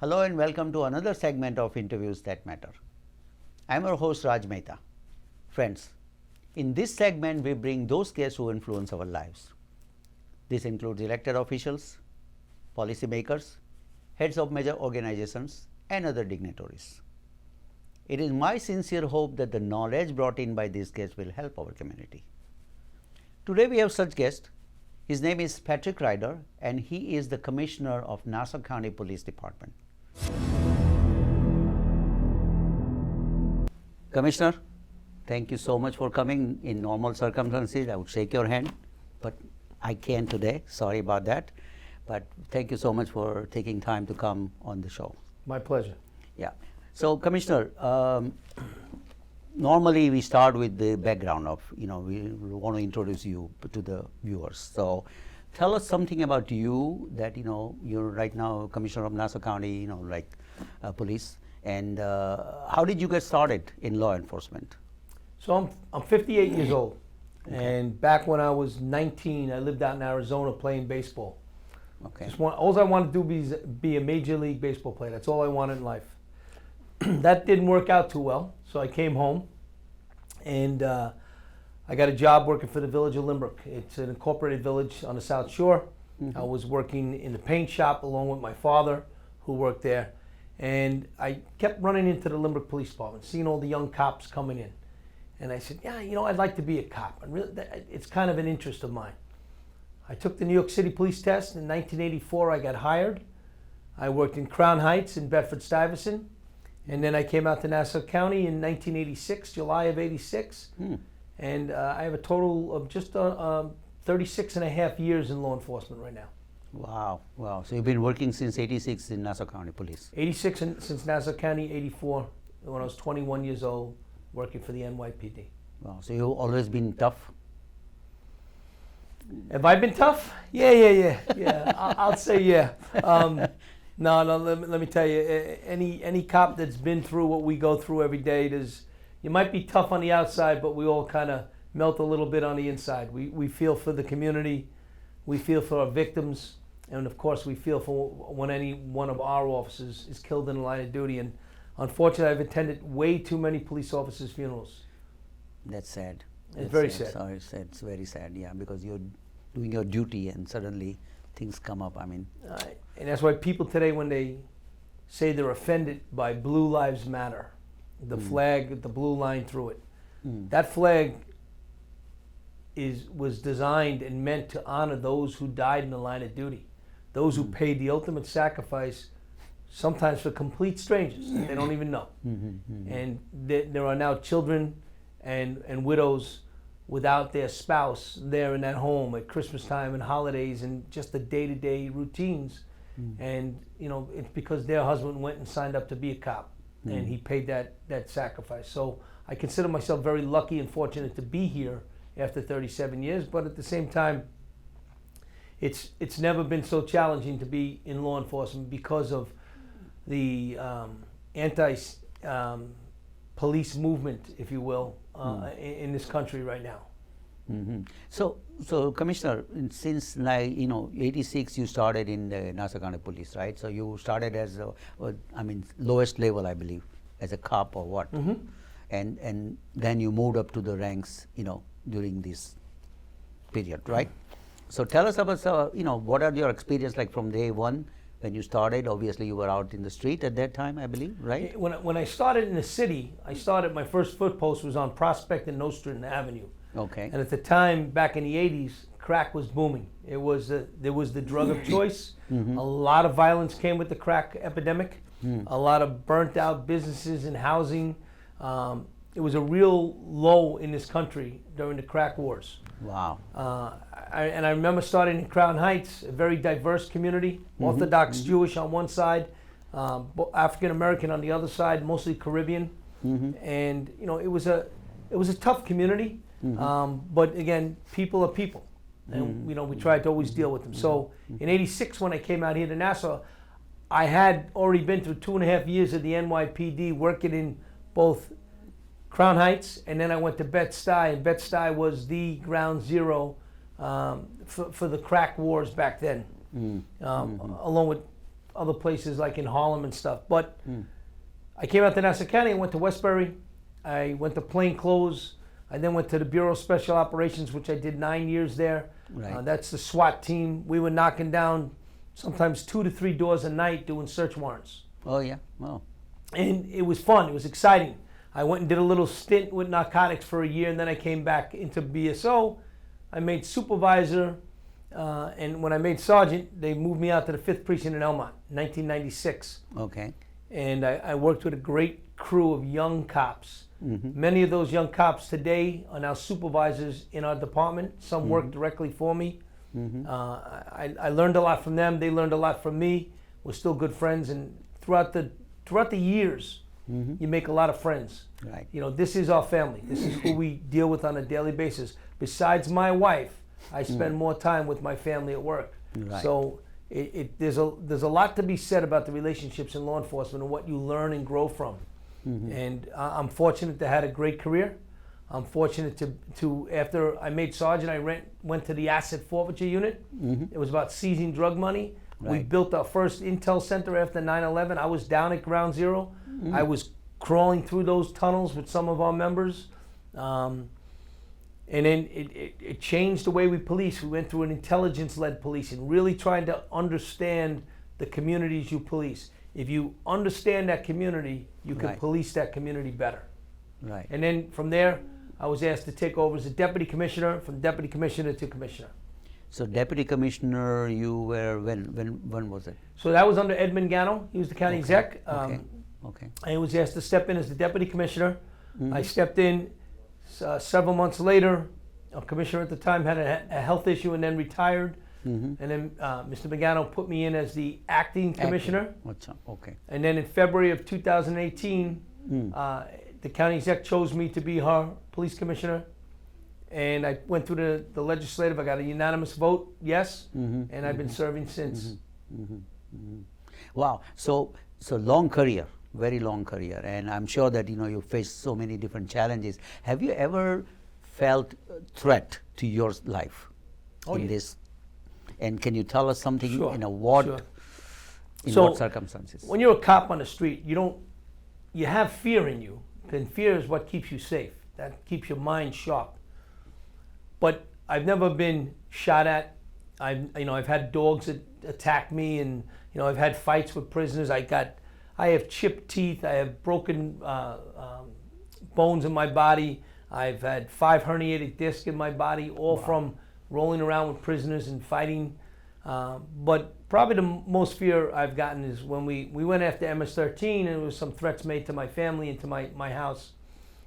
Hello and welcome to another segment of Interviews That Matter. I'm your host Raj Mehta. Friends, in this segment we bring those guests who influence our lives. This includes elected officials, policymakers, heads of major organizations and other dignitaries. It is my sincere hope that the knowledge brought in by these guests will help our community. Today we have such guest. His name is Patrick Ryder and he is the Commissioner of Nassau County Police Department. Commissioner, thank you so much for coming. In normal circumstances, I would shake your hand, but I can't today. Sorry about that. But thank you so much for taking time to come on the show. My pleasure. Yeah. So, Commissioner, normally we start with the background of, we want to introduce you to the viewers. So, tell us something about you that, you're right now Commissioner of Nassau County, police. And how did you get started in law enforcement? So I'm 58 years old. Okay. And back when I was 19, I lived out in Arizona playing baseball. Okay. All I wanted to do was be a Major League Baseball player. That's all I wanted in life. That didn't work out too well. So I came home and I got a job working for the village of Limerick. It's an incorporated village on the South Shore. Mm-hmm. I was working in the paint shop along with my father who worked there. And I kept running into the Limerick Police Department, seeing all the young cops coming in. And I said, yeah, I'd like to be a cop. It's kind of an interest of mine. I took the New York City police test. In 1984, I got hired. I worked in Crown Heights in Bedford-Stuyvesant. And then I came out to Nassau County in 1986, July of 86. And I have a total of just 36 and a half years in law enforcement right now. Wow. So you've been working since 86 in Nassau County Police. 86 since Nassau County, 84 when I was 21 years old, working for the NYPD. Wow. So you've always been tough? Have I been tough? Yeah. I'll say yeah. No, let me tell you, any cop that's been through what we go through every day, you might be tough on the outside, but we all kind of melt a little bit on the inside. We feel for the community. We feel for our victims. And of course, we feel for when any one of our officers is killed in the line of duty. And unfortunately, I've attended way too many police officers' funerals. That's sad. It's very sad. Sorry, it's very sad, yeah, because you're doing your duty and suddenly things come up, And that's why people today, when they say they're offended by Blue Lives Matter, the flag with the blue line through it, that flag was designed and meant to honor those who died in the line of duty. Those who paid the ultimate sacrifice, sometimes for complete strangers that they don't even know. And there are now children and widows without their spouse there in that home at Christmas time and holidays and just the day-to-day routines. And it's because their husband went and signed up to be a cop and he paid that sacrifice. So I consider myself very lucky and fortunate to be here after 37 years, but at the same time, it's never been so challenging to be in law enforcement because of the anti-police movement, if you will, in this country right now. So Commissioner, since 86 you started in the Nassau County Police, right? So you started as lowest level, I believe, as a cop or what? And then you moved up to the ranks, during this period, right? So tell us about, what are your experience like from day one when you started? Obviously, you were out in the street at that time, I believe, right? When I started in the city, my first footpost was on Prospect and Nostrand Avenue. Okay. And at the time, back in the 80s, crack was booming. There was the drug of choice. A lot of violence came with the crack epidemic. A lot of burnt out businesses and housing. It was a real low in this country during the crack wars. Wow. I remember starting in Crown Heights, a very diverse community, Orthodox Jewish on one side, African American on the other side, mostly Caribbean. And it was a tough community, but again, people are people, and we tried to always deal with them. So in '86, when I came out here to Nassau, I had already been through 2.5 years of the NYPD working in both Crown Heights, and then I went to Bed-Stuy, and Bed-Stuy was the ground zero for the crack wars back then, along with other places like in Harlem and stuff. But I came out to Nassau County. I went to Westbury. I went to Plain Clothes. I then went to the Bureau of Special Operations, which I did 9 years there. Right. That's the SWAT team. We were knocking down sometimes 2 to 3 doors a night doing search warrants. Oh, yeah. Oh. And it was fun. It was exciting. I went and did a little stint with narcotics for a year, and then I came back into BSO. I made supervisor, and when I made sergeant, they moved me out to the 5th Precinct in Elmont in 1996. Okay. And I worked with a great crew of young cops. Many of those young cops today are now supervisors in our department. Some work directly for me. I learned a lot from them. They learned a lot from me. We're still good friends, and throughout the years, you make a lot of friends. Right. You know, this is our family. This is who we deal with on a daily basis. Besides my wife, I spend more time with my family at work. Right. So there's a lot to be said about the relationships in law enforcement and what you learn and grow from. And I'm fortunate to have a great career. I'm fortunate to after I made sergeant, I went to the asset forfeiture unit. It was about seizing drug money. Right. We built our first intel center after 9/11. I was down at ground zero. I was crawling through those tunnels with some of our members. And then it changed the way we police. We went through an intelligence-led policing, really trying to understand the communities you police. If you understand that community, you can Right. police that community better. Right. And then from there, I was asked to take over as a deputy commissioner, from deputy commissioner to commissioner. So deputy commissioner, you were when was it? So that was under Edmund Gano. He was the county exec. Okay. I was asked to step in as the deputy commissioner. I stepped in several months later. A commissioner at the time had a health issue and then retired. And then Mr. Magano put me in as the acting commissioner. What's up? Okay. And then in February of 2018, the county exec chose me to be her police commissioner. And I went through the legislative. I got a unanimous vote, yes. And I've been serving since. Wow. So long career, very long career, and I'm sure that you faced so many different challenges. Have you ever felt a threat to your life in this? And can you tell us something? Sure, In sure. what circumstances? When you're a cop on the street, you have fear in you. And fear is what keeps you safe. That keeps your mind sharp. But I've never been shot at. I've had dogs that attack me, and I've had fights with prisoners. I have chipped teeth. I have broken bones in my body. I've had 5 herniated discs in my body, all from rolling around with prisoners and fighting. But probably the most fear I've gotten is when we went after MS-13, and there was some threats made to my family and to my house.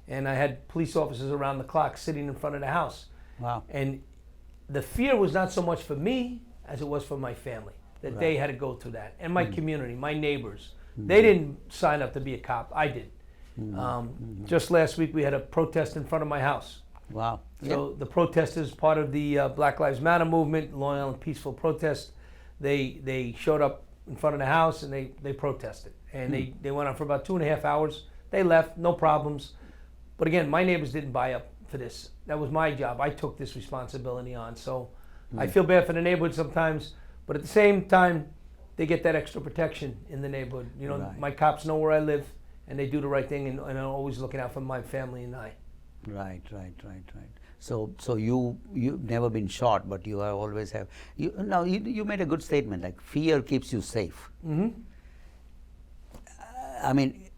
And I had police officers around the clock sitting in front of the house. Wow. And the fear was not so much for me as it was for my family, that they had to go through that. And my community, my neighbors. They didn't sign up to be a cop. I did. Just last week we had a protest in front of my house. Wow. So the protesters, part of the Black Lives Matter movement, loyal and peaceful protest, they showed up in front of the house and they protested. And they went on for about 2.5 hours. They left, no problems. But again, my neighbors didn't buy up for this. That was my job. I took this responsibility on. So I feel bad for the neighborhood sometimes, but at the same time, they get that extra protection in the neighborhood. My cops know where I live, and they do the right thing, and I'm always looking out for my family and I. Right. So you've never been shot, but you have always have. You made a good statement. Like fear keeps you safe. I mean,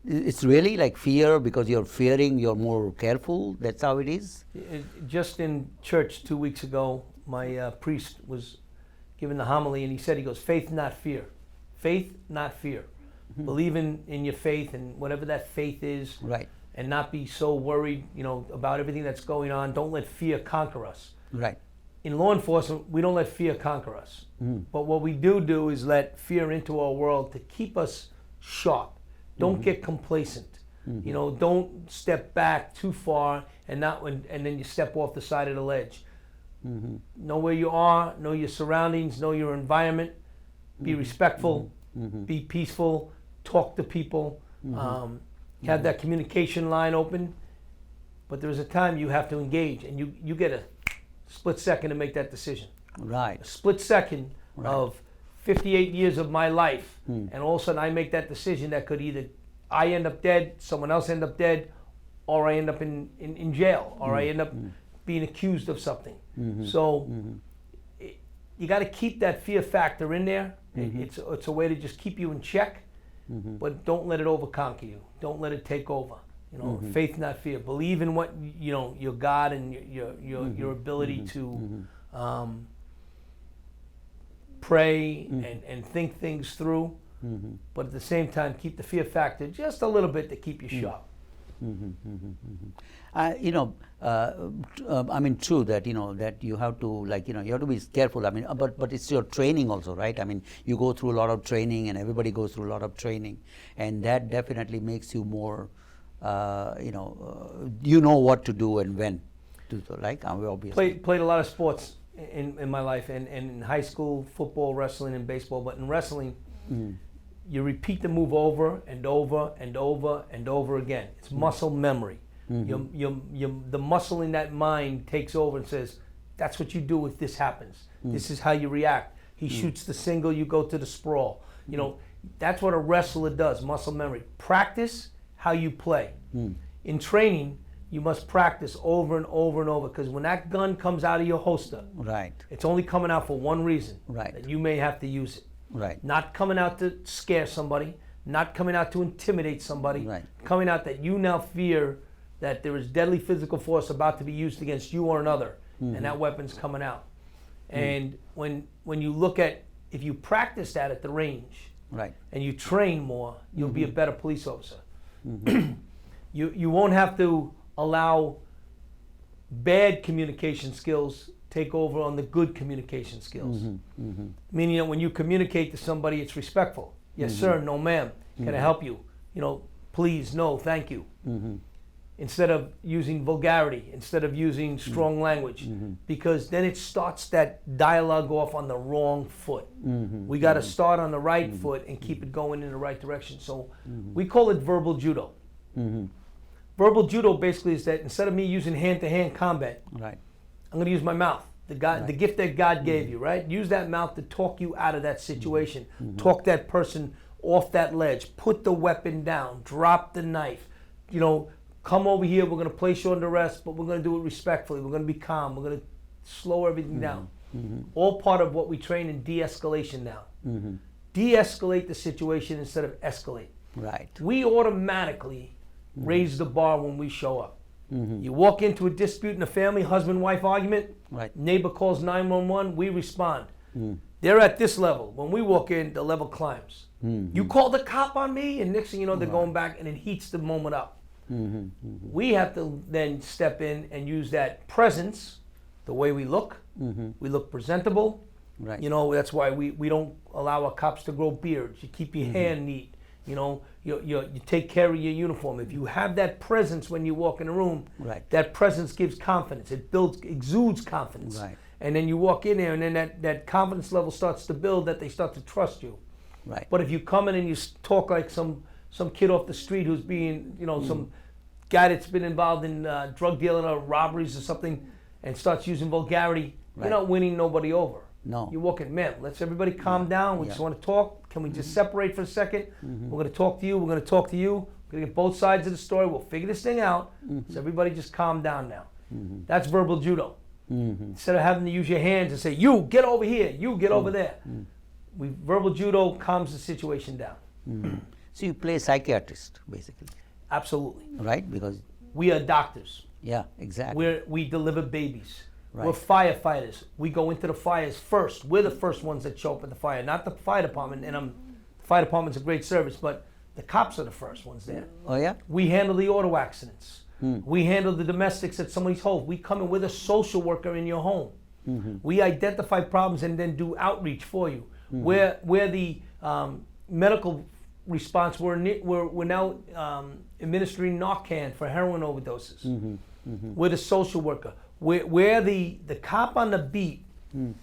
it's really like fear because you're fearing. You're more careful. That's how it is. Just in church 2 weeks ago, my priest was giving the homily, and he goes, faith, not fear. Faith, not fear. Believe in your faith and whatever that faith is. Right. And not be so worried, about everything that's going on. Don't let fear conquer us. Right. In law enforcement, we don't let fear conquer us. But what we do is let fear into our world to keep us sharp. Don't get complacent. Don't step back too far and then you step off the side of the ledge. Know where you are, know your surroundings, know your environment, be respectful, be peaceful, talk to people, have that communication line open. But there's a time you have to engage, and you get a split second to make that decision. Right. A split second of 58 years of my life, and all of a sudden I make that decision that could either I end up dead, someone else end up dead, or I end up in jail, or I end up being accused of something. So you got to keep that fear factor in there. It's a way to just keep you in check, but don't let it overconquer you. Don't let it take over. You know, faith, not fear. Believe in what your God and your ability to pray and think things through. But at the same time, keep the fear factor just a little bit to keep you sharp. I mean, true that that you have to you have to be careful. I mean, but it's your training also, right? I mean, you go through a lot of training, and everybody goes through a lot of training, and that definitely makes you more, you know what to do and when to do. Like obviously played a lot of sports in my life, and in high school, football, wrestling, and baseball. But in wrestling, you repeat the move over and over and over and over again. It's muscle memory. The muscle in that mind takes over and says, that's what you do if this happens. This is how you react. He shoots the single, you go to the sprawl. That's what a wrestler does, muscle memory. Practice how you play. In training, you must practice over and over and over, because when that gun comes out of your holster, right, it's only coming out for one reason, right, that you may have to use it. Right. Not coming out to scare somebody, not coming out to intimidate somebody, right, coming out that you now fear that there is deadly physical force about to be used against you or another, and that weapon's coming out. And when you look at, if you practice that at the range, right, and you train more, you'll be a better police officer. You won't have to allow bad communication skills take over on the good communication skills. Meaning that when you communicate to somebody, it's respectful. Yes, sir, no, ma'am. Can I help you? Please, no, thank you. Instead of using vulgarity, instead of using strong language, because then it starts that dialogue off on the wrong foot. We got to start on the right foot and keep it going in the right direction. So we call it verbal judo. Verbal judo basically is that instead of me using hand-to-hand combat, right, I'm going to use my mouth, the gift that God gave you, right? Use that mouth to talk you out of that situation, talk that person off that ledge, put the weapon down, drop the knife, come over here, we're going to place you under arrest, but we're going to do it respectfully, we're going to be calm, we're going to slow everything down. All part of what we train in de-escalation now. De-escalate the situation instead of escalate. Right. We automatically raise the bar when we show up. You walk into a dispute in a family, husband-wife argument, right, neighbor calls 911, we respond. They're at this level. When we walk in, the level climbs. You called the cop on me, and next thing you know, they're going back, and it heats the moment up. We have to then step in and use that presence, the way we look. We look presentable. Right. That's why we don't allow our cops to grow beards. You keep your hair neat. You take care of your uniform. If you have that presence when you walk in a room, right, that presence gives confidence. It exudes confidence. Right. And then you walk in there, and then that confidence level starts to build, that they start to trust you. Right. But if you come in and you talk like some kid off the street who's being, some guy that's been involved in drug dealing or robberies or something, and starts using vulgarity, right, you're not winning nobody over. No. You walk in, man, let's everybody calm down. We just want to talk. Can we just separate for a second? We're going to talk to you. We're going to talk to you. We're going to get both sides of the story. We'll figure this thing out. So everybody just calm down now. That's verbal judo. Instead of having to use your hands and say, you get over here, you get over there. Verbal judo calms the situation down. So you play psychiatrist, basically. Absolutely. Right? Because we are doctors. yeah, exactly. We deliver babies. Right. We're firefighters. We go into the fires first. We're the first ones that show up at the fire, not the fire department. And the fire department's a great service, but the cops are the first ones there. Oh yeah? We handle the auto accidents. We handle the domestics at somebody's home. We come in with a social worker in your home. We identify problems and then do outreach for you. Where the medical response, we're now administering Narcan for heroin overdoses. We're the social worker. Where the cop on the beat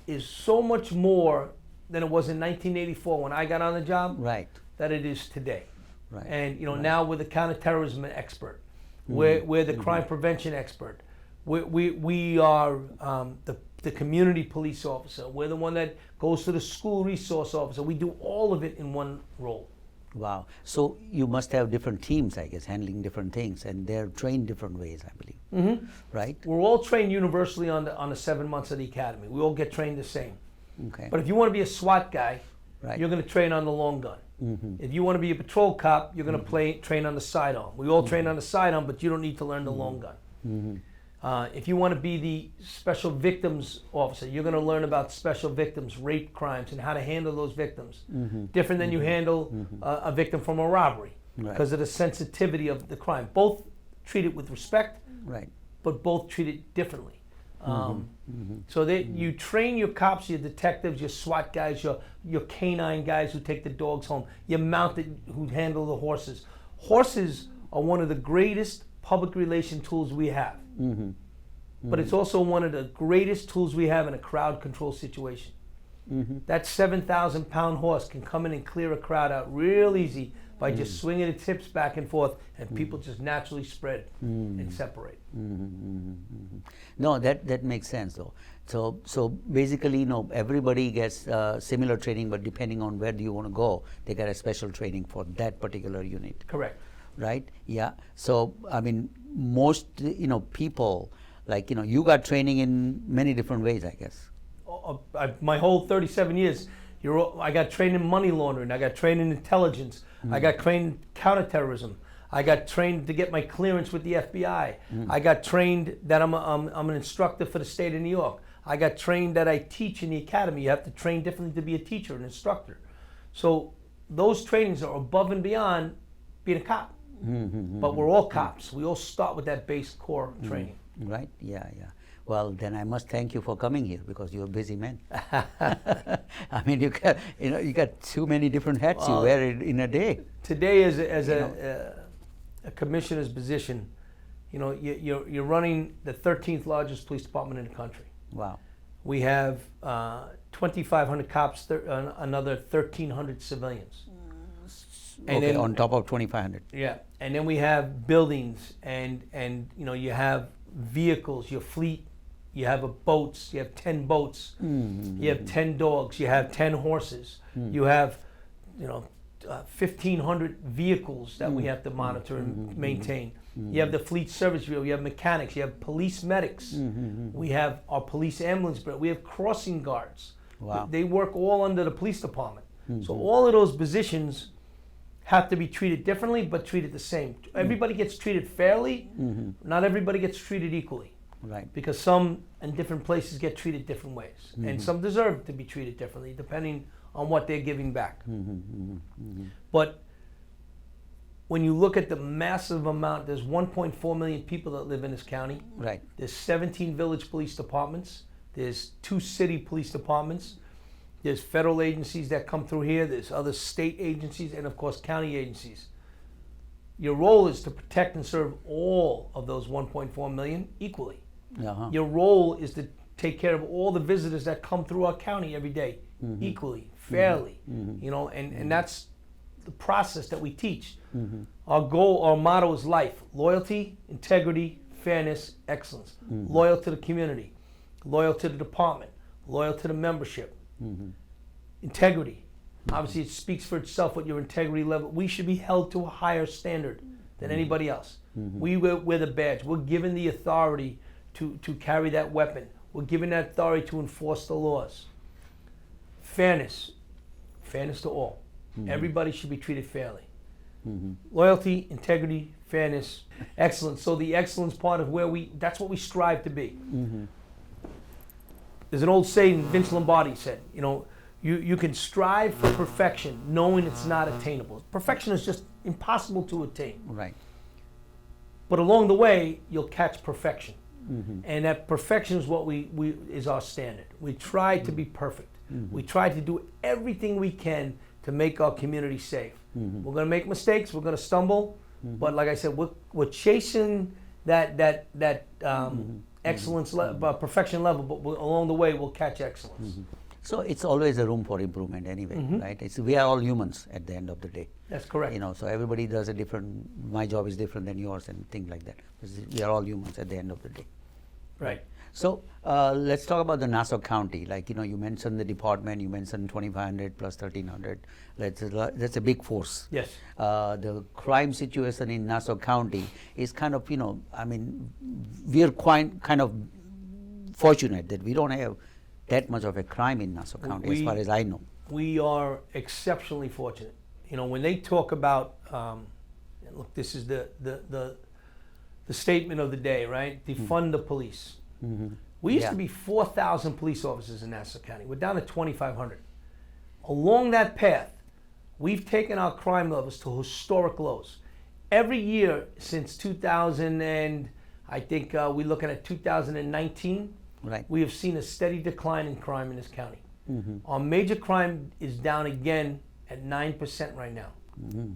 is so much more than it was in 1984 when I got on the job, right, that it is today. Right. And now we're the counterterrorism expert. We're the crime prevention expert. We are the community police officer. We're the one that goes to the school resource officer. We do all of it in one role. Wow. So you must have different teams, I guess, handling different things, and they're trained different ways, I believe. Mm-hmm. Right? We're all trained universally on the 7 months of the academy. We all get trained the same. Okay. But if you want to be a SWAT guy, Right. you're going to train on the long gun. Mm-hmm. If you want to be a patrol cop, you're going to train on the sidearm. We all train on the sidearm, but you don't need to learn the long gun. Mm-hmm. If you want to be the special victims officer, you're going to learn about special victims, rape crimes, and how to handle those victims. Mm-hmm. Different than you handle a victim from a robbery Right. because of the sensitivity of the crime. Both treat it with respect, Right. but both treat it differently. So you train your cops, your detectives, your SWAT guys, your canine guys who take the dogs home, your mounted who handle the horses. Horses are one of the greatest public relation tools we have. Mm-hmm. But it's also one of the greatest tools we have in a crowd control situation. Mm-hmm. That 7,000-pound horse can come in and clear a crowd out real easy by just swinging its hips back and forth, and people just naturally spread and separate. No, that makes sense though. So basically, everybody gets similar training, but depending on where do you want to go, they get a special training for that particular unit. Correct. Right? Yeah. So I mean, most people, like you got training in many different ways, I guess. My whole 37 years, I got trained in money laundering. I got trained in intelligence. I got trained in counterterrorism. I got trained to get my clearance with the FBI. I got trained that I'm an instructor for the state of New York. I got trained that I teach in the academy. You have to train differently to be a teacher, an instructor. So those trainings are above and beyond being a cop. But we're all cops. We all start with that base core training. Right? Yeah. Well, then I must thank you for coming here because you're a busy man. I mean, you got too many different hats you wear in a day. Today, as a commissioner's position, you're running the 13th largest police department in the country. Wow. We have 2,500 cops, another 1,300 civilians. And okay, then, on top of 2,500. Yeah, and then we have buildings, and you have vehicles, your fleet. You have boats. You have 10 boats. You have 10 dogs. You have 10 horses. You have 1,500 vehicles that we have to monitor and maintain. You have the fleet service bureau. You have mechanics. You have police medics. We have our police ambulance bureau. We have crossing guards. Wow. They work all under the police department. So all of those positions have to be treated differently, but treated the same. Everybody gets treated fairly. Not everybody gets treated equally. Right. Because some in different places get treated different ways. And some deserve to be treated differently depending on what they're giving back. But when you look at the massive amount, there's 1.4 million people that live in this county. Right. There's 17 village police departments. There's 2 city police departments. There's federal agencies that come through here. There's other state agencies and, of course, county agencies. Your role is to protect and serve all of those 1.4 million equally. Your role is to take care of all the visitors that come through our county every day equally, fairly, and that's the process that we teach. Our goal, our motto is life: loyalty, integrity, fairness, excellence. Loyal to the community, loyal to the department, loyal to the membership. Integrity. Obviously, it speaks for itself what your integrity level. We should be held to a higher standard than anybody else. We wear the badge. We're given the authority to carry that weapon. We're given that authority to enforce the laws. Fairness. Fairness to all. Everybody should be treated fairly. Loyalty, integrity, fairness, excellence. So the excellence part of that's what we strive to be. There's an old saying Vince Lombardi said, you can strive for perfection knowing it's not attainable. Perfection is just impossible to attain. Right. But along the way, you'll catch perfection. And that perfection is what is our standard. We try to be perfect. We try to do everything we can to make our community safe. We're going to make mistakes. We're going to stumble. But like I said, we're chasing that excellence, perfection level. But along the way, we'll catch excellence. So it's always a room for improvement anyway, right? We are all humans at the end of the day. That's correct. So everybody does a different, my job is different than yours and things like that. We are all humans at the end of the day. Right. So let's talk about the Nassau County. Like, you mentioned the department, you mentioned 2,500 plus 1,300. That's a big force. Yes. The crime situation in Nassau County is kind of, I mean, we're quite kind of fortunate that we don't have that much of a crime in Nassau County, as far as I know. We are exceptionally fortunate. When they talk about, look, this is the statement of the day, right? Defund the police. We used to be 4,000 police officers in Nassau County. We're down to 2,500. Along that path, we've taken our crime levels to historic lows. Every year since 2000 and I think we're looking at 2019, Right. we have seen a steady decline in crime in this county. Our major crime is down again at 9% right now,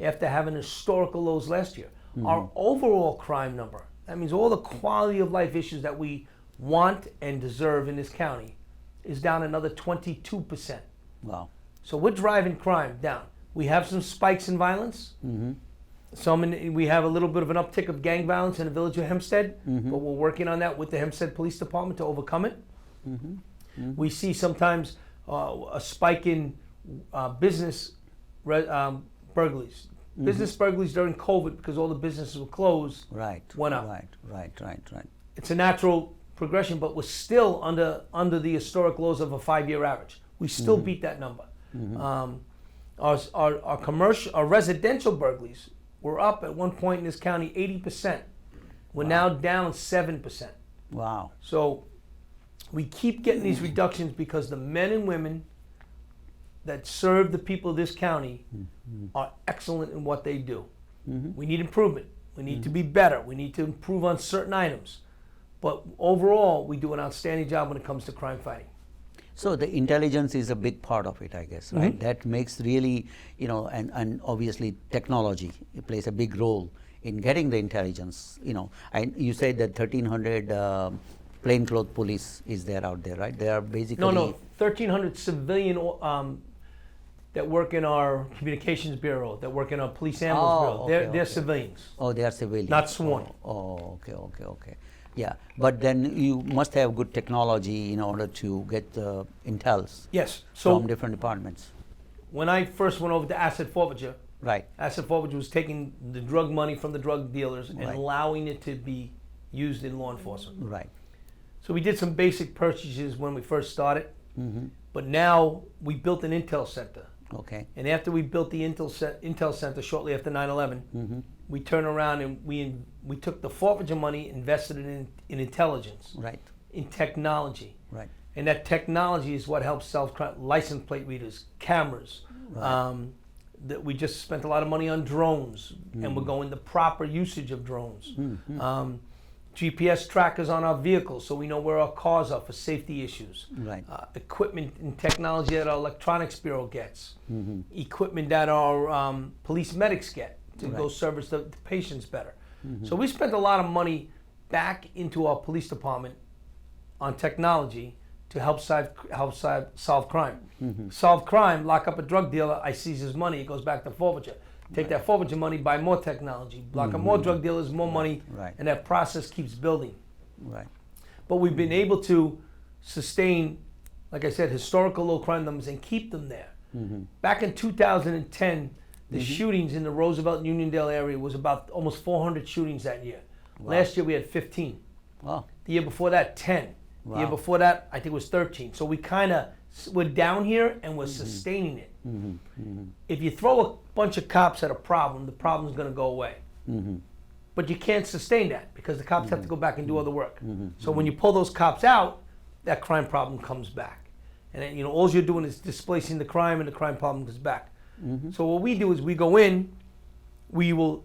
after having historical lows last year. Our overall crime number, that means all the quality of life issues that we want and deserve in this county, is down another 22%. Wow. So we're driving crime down. We have some spikes in violence. We have a little bit of an uptick of gang violence in the village of Hempstead, but we're working on that with the Hempstead Police Department to overcome it. We see sometimes a spike in business burglaries. Business burglaries during COVID, because all the businesses were closed, went up. Right. It's a natural progression, but we're still under the historic lows of a 5-year average. We still beat that number. Our residential burglaries were up at one point in this county 80%. We're now down 7%. Wow. So we keep getting these reductions because the men and women that serve the people of this county are excellent in what they do. We need improvement. We need to be better. We need to improve on certain items. But overall, we do an outstanding job when it comes to crime fighting. So the intelligence is a big part of it, I guess, right? That makes really, and obviously technology plays a big role in getting the intelligence. You said that 1,300 plainclothes police is there out there, right? They are basically... No, 1,300 civilian that work in our communications bureau, that work in our police ambulance bureau. They're civilians. Oh, they are civilians. Not sworn. Okay. Yeah, but then you must have good technology in order to get the intels from different departments. When I first went over to asset forfeiture, right, asset forfeiture was taking the drug money from the drug dealers and allowing it to be used in law enforcement. Right. So we did some basic purchases when we first started, but now we built an intel center. Okay. And after we built the intel center shortly after 9/11, we turned around and we took the forfeiture money, invested it in intelligence, in technology, and that technology is what helps self-crime, license plate readers, cameras. That we just spent a lot of money on drones, and we're going the proper usage of drones. GPS trackers on our vehicles, so we know where our cars are for safety issues. Equipment and technology that our electronics bureau gets. Equipment that our police medics get to go service the patients better. So we spent a lot of money back into our police department on technology to help solve crime. Solve crime, lock up a drug dealer, I seize his money, it goes back to forfeiture. Take that forfeiture money, buy more technology, block up more drug dealers, more money, and that process keeps building. But we've been able to sustain, like I said, historical low crime numbers and keep them there. Back in 2010, the shootings in the Roosevelt and Uniondale area was about almost 400 shootings that year. Last year we had 15. The year before that, 10. The year before that, I think it was 13. So we're down here and we're sustaining it. If you throw a bunch of cops at a problem, the problem's going to go away. But you can't sustain that because the cops have to go back and do other work. So when you pull those cops out, that crime problem comes back. And then, all you're doing is displacing the crime and the crime problem comes back. So what we do is we go in, we will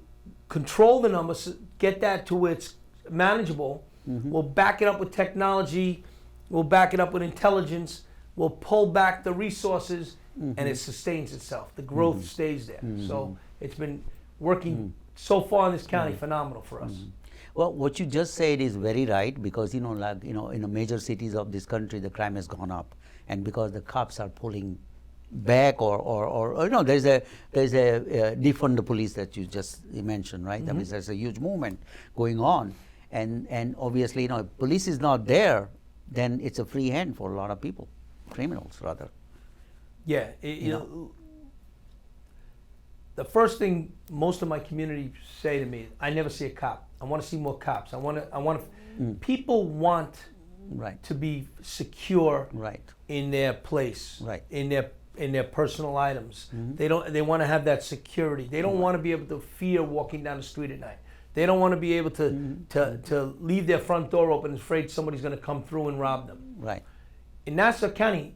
control the numbers, get that to where it's manageable. We'll back it up with technology, we'll back it up with intelligence, we'll pull back the resources, and it sustains itself. The growth stays there. So it's been working so far in this county phenomenal for us. Well, what you just said is very right because in the major cities of this country, the crime has gone up, and because the cops are pulling back or there's a defund the police that you just mentioned, right? I mean, there's a huge movement going on, and obviously, you know, if police is not there, then it's a free hand for a lot of people, criminals rather. Yeah, the first thing most of my community say to me, I never see a cop. I want to see more cops. People want Right. to be secure Right. in their place, Right. in their personal items. They want to have that security. They don't want to be able to fear walking down the street at night. They don't want to be able to leave their front door open and afraid somebody's going to come through and rob them. Right. In Nassau County,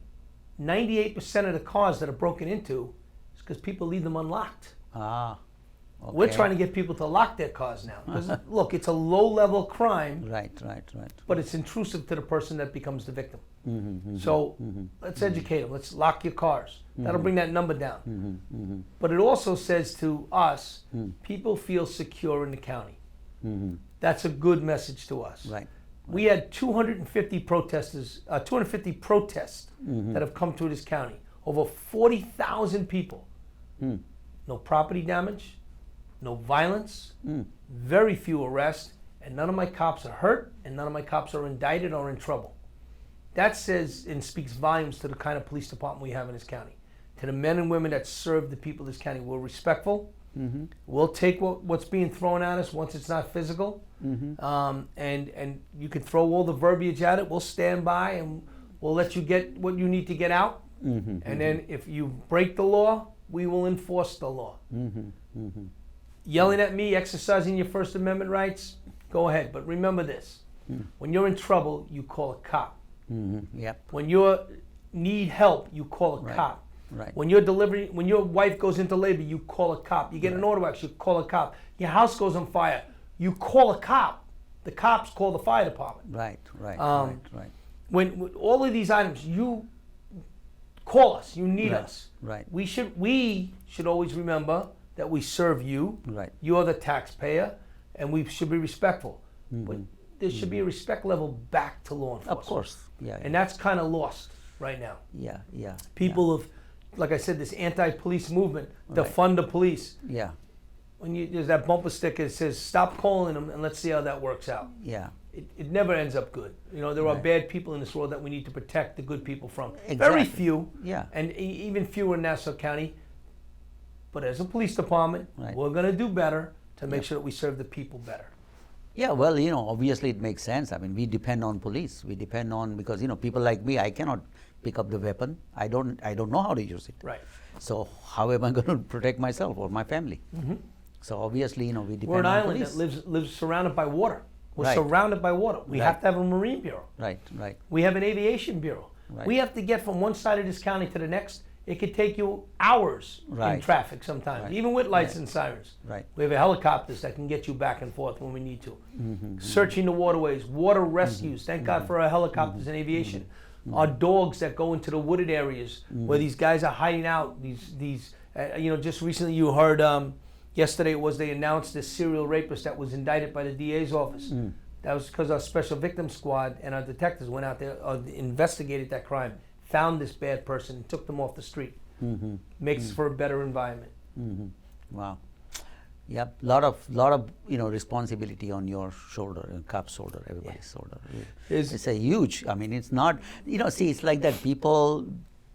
98% of the cars that are broken into is because people leave them unlocked. Ah. Okay. We're trying to get people to lock their cars now. 'Cause, look, it's a low-level crime, Right. but it's intrusive to the person that becomes the victim. So let's educate them. Let's lock your cars. That'll bring that number down. But it also says to us, people feel secure in the county. That's a good message to us. Right. We had 250 protests that have come through this county. Over 40,000 people. No property damage, no violence, very few arrests, and none of my cops are hurt, and none of my cops are indicted or in trouble. That says and speaks volumes to the kind of police department we have in this county. To the men and women that serve the people of this county, we're respectful. We'll take what's being thrown at us once it's not physical, and you can throw all the verbiage at it. We'll stand by and we'll let you get what you need to get out. And then if you break the law, we will enforce the law. Yelling at me, exercising your First Amendment rights, go ahead. But remember this, when you're in trouble, you call a cop. Yep. When you need help, you call a cop. Right. When your wife goes into labor, you call a cop. You get an auto accident, you call a cop. Your house goes on fire, you call a cop. The cops call the fire department. Right. When all of these items, you call us. You need us. Right. We should always remember that we serve you. Right. You are the taxpayer, and we should be respectful. But there should be a respect level back to law enforcement. Of course. Yeah. And that's kind of lost right now. Yeah. People have, like I said, this anti-police movement, defund the police. Yeah. When there's that bumper sticker that says, stop calling them and let's see how that works out. Yeah. It never ends up good. You know, there are bad people in this world that we need to protect the good people from. Exactly. Very few. Yeah. And even fewer in Nassau County. But as a police department, we're going to do better to make sure that we serve the people better. Yeah, well, you know, obviously it makes sense. I mean, we depend on police. We depend on, because, you know, people like me, I cannot pick up the weapon. I don't know how to use it. Right. So how am I going to protect myself or my family? So obviously, you know, we depend We're an on island police. that lives surrounded by water. We're Right. surrounded by water. We have to have a Marine Bureau. Right. We have an Aviation Bureau. Right. We have to get from one side of this county to the next. It could take you hours in Right. traffic sometimes, Right. even with lights and sirens. Right. We have helicopters that can get you back and forth when we need to. Searching the waterways, water rescues. Thank God for our helicopters and aviation. Our dogs that go into the wooded areas where these guys are hiding out. These you know, just recently you heard, yesterday it was they announced this serial rapist that was indicted by the DA's office. That was because our special victims squad and our detectives went out there, investigated that crime, found this bad person, and took them off the street. Makes for a better environment. Wow. Yep. Lot of you know, responsibility on your shoulder, cop's shoulder, everybody's shoulder. It's a huge. I mean, it's not. You know, see, it's like that. People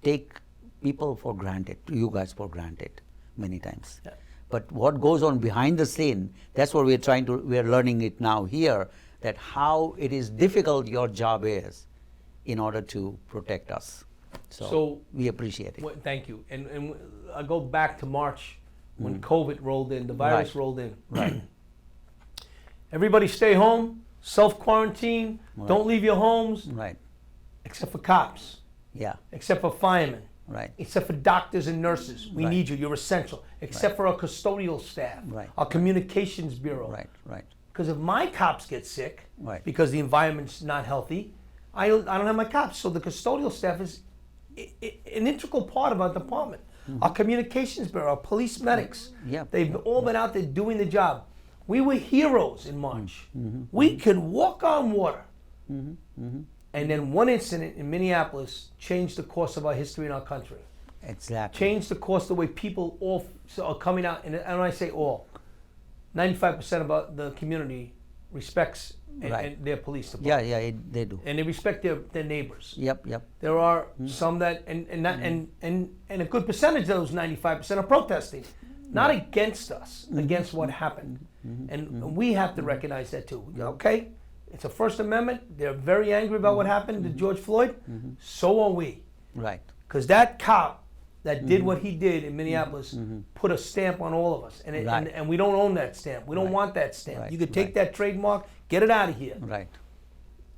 take people for granted. You guys for granted many times. Yeah. But what goes on behind the scene? That's what we're learning it now here. That how it is difficult your job is, in order to protect us. So we appreciate it. Thank you. And I go back to March when COVID rolled in, the virus rolled in. Right. Everybody stay home, self-quarantine, don't leave your homes, Right. except for cops, Yeah. except for firemen, Right. except for doctors and nurses. We Right. need you, you're essential, except for our custodial staff, Right. our communications bureau. Right. Because if my cops get sick, Right. because the environment's not healthy, I don't have my cops. So the custodial staff is an integral part of our department. Our communications bureau, our police medics, they've all been out there doing the job. We were heroes in March. We could walk on water. And then one incident in Minneapolis changed the course of our history in our country. Exactly. Changed the course the way people all are coming out. And when I say all, 95% of the community respects and their police department. Yeah, they do. And they respect their neighbors. Yep. There are some that and a good percentage of those 95% are protesting, not against us, against what happened. And we have to recognize that too. Okay, it's a First Amendment. They're very angry about what happened to George Floyd. So are we. Right. Because that cop that did what he did in Minneapolis put a stamp on all of us, and we don't own that stamp. We don't want that stamp. Right. You could take that trademark, get it out of here. Right.